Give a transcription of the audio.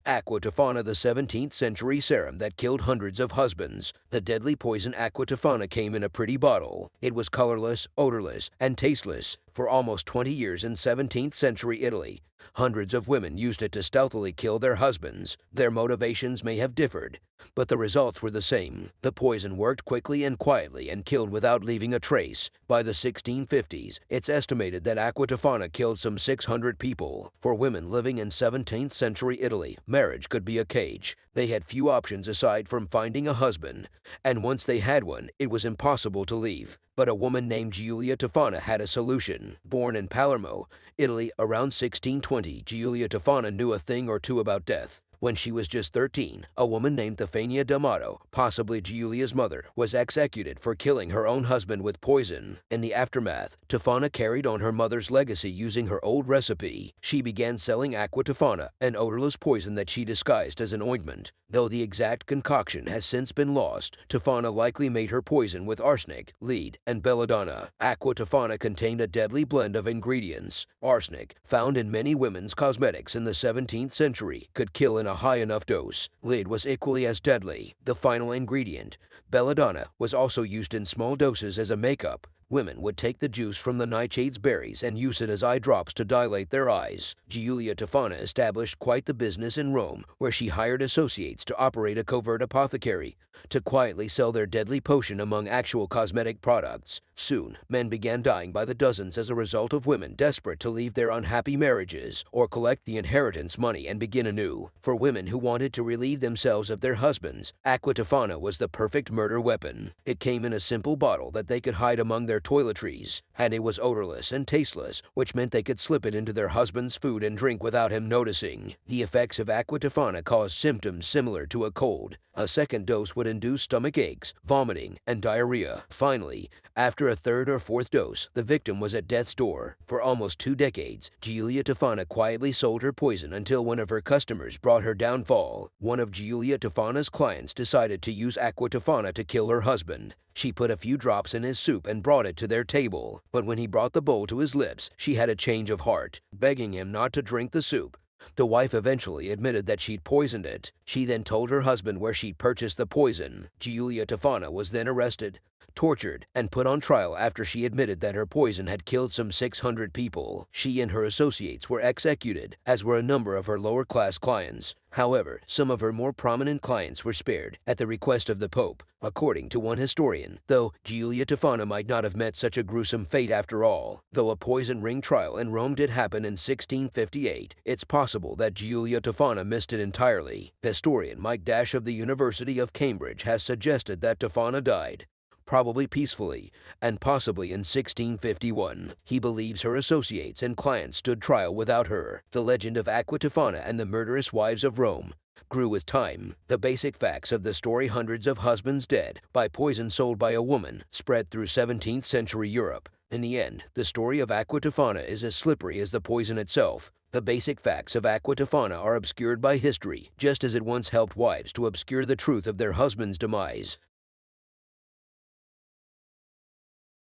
Aqua Tofana, the 17th century serum that killed hundreds of husbands. The deadly poison Aqua Tofana came in a pretty bottle. It was colorless, odorless, and tasteless. For almost 20 years in 17th century Italy, hundreds of women used it to stealthily kill their husbands. Their motivations may have differed, but the results were the same. The poison worked quickly and quietly and killed without leaving a trace. By the 1650s, it's estimated that Aqua Tofana killed some 600 people. For women living in 17th century Italy, marriage could be a cage. They had few options aside from finding a husband, and once they had one, it was impossible to leave. But a woman named Giulia Tofana had a solution. Born in Palermo, Italy around 1620, Giulia Tofana knew a thing or two about death. When she was just 13, a woman named Tofana D'Amato, possibly Giulia's mother, was executed for killing her own husband with poison. In the aftermath, Tofana carried on her mother's legacy using her old recipe. She began selling Aqua Tofana, an odorless poison that she disguised as an ointment. Though the exact concoction has since been lost, Tofana likely made her poison with arsenic, lead, and belladonna. Aqua Tofana contained a deadly blend of ingredients. Arsenic, found in many women's cosmetics in the 17th century, could kill in a high enough dose. Lead was equally as deadly. The final ingredient, belladonna, was also used in small doses as a makeup. Women would take the juice from the nightshades berries and use it as eye drops to dilate their eyes. Giulia Tofana established quite the business in Rome, where she hired associates to operate a covert apothecary to quietly sell their deadly potion among actual cosmetic products. Soon, men began dying by the dozens as a result of women desperate to leave their unhappy marriages or collect the inheritance money and begin anew. For women who wanted to relieve themselves of their husbands, Aqua Tofana was the perfect murder weapon. It came in a simple bottle that they could hide among their toiletries, and it was odorless and tasteless, which meant they could slip it into their husband's food and drink without him noticing. The effects of Aqua Tofana caused symptoms similar to a cold. A second dose would induce stomach aches, vomiting, and diarrhea. Finally, after a third or fourth dose, the victim was at death's door. For almost 2 decades, Giulia Tofana quietly sold her poison until one of her customers brought her downfall. One of Giulia Tofana's clients decided to use Aqua Tofana to kill her husband. She put a few drops in his soup and brought it to their table. But when he brought the bowl to his lips, she had a change of heart, begging him not to drink the soup. The wife eventually admitted that she'd poisoned it. She then told her husband where she'd purchased the poison. Giulia Tofana was then arrested, tortured, and put on trial after she admitted that her poison had killed some 600 people. She and her associates were executed, as were a number of her lower-class clients. However, some of her more prominent clients were spared at the request of the Pope, according to one historian, though Giulia Tofana might not have met such a gruesome fate after all. Though a poison ring trial in Rome did happen in 1658, it's possible that Giulia Tofana missed it entirely. Historian Mike Dash of the University of Cambridge has suggested that Tofana died, probably peacefully, and possibly in 1651. He believes her associates and clients stood trial without her. The legend of Aqua Tofana and the murderous wives of Rome grew with time. The basic facts of the story, hundreds of husbands dead by poison sold by a woman, spread through 17th century Europe. In the end, the story of Aqua Tofana is as slippery as the poison itself. The basic facts of Aqua Tofana are obscured by history, just as it once helped wives to obscure the truth of their husband's demise.